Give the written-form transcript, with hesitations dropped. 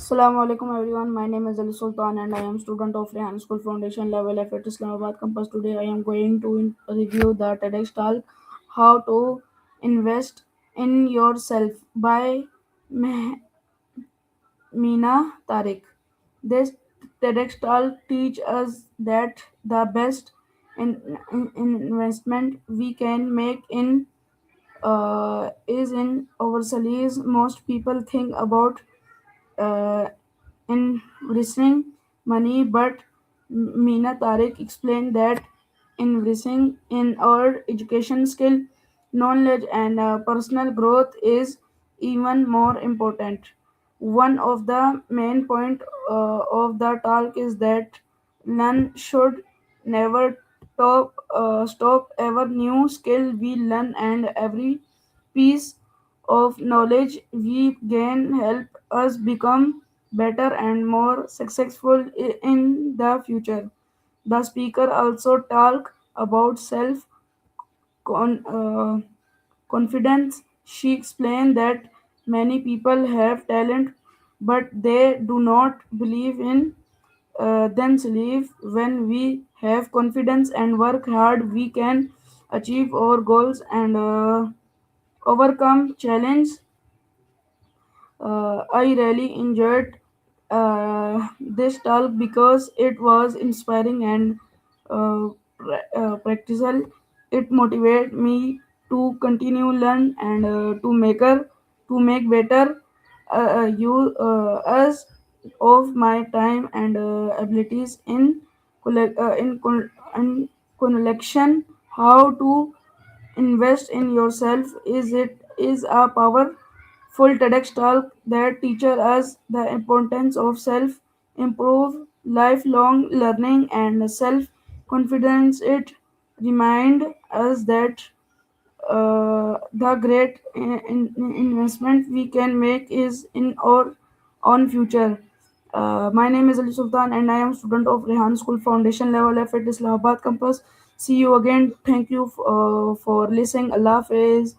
Assalamu alaikum everyone. My name is Ali Sultan and I am student of Rehan School Foundation level F at Islamabad campus. Today I am going to review the TEDx talk How to Invest in Yourself by Meh- Meena Tariq. This TEDx talk teach us that the best investment we can make in is in ourselves. Most people think about uh, investing money, but Meena Tariq explained that investing in our education skill, knowledge, and personal growth is even more important. One of the main point of the talk is that learn should never stop. Ever new skill we learn and every piece of knowledge we gain help us become better and more successful in the future. The speaker also talk about self con- uh, confidence. She explained that many people have talent, but they do not believe in themselves. When we have confidence and work hard, we can achieve our goals and overcome challenge. I really enjoyed this talk because it was inspiring and practical. It motivated me to continue learn and to make better use of my time and abilities in collection. How to invest in yourself is a powerful TEDx talk that teaches us the importance of self improve, lifelong learning, and self confidence. It reminds us that the great investment we can make is in our own future. My name is Ali Sultan and I am student of Rehan School Foundation level F at Islamabad campus. See you again. Thank you for listening. Allah Hafiz.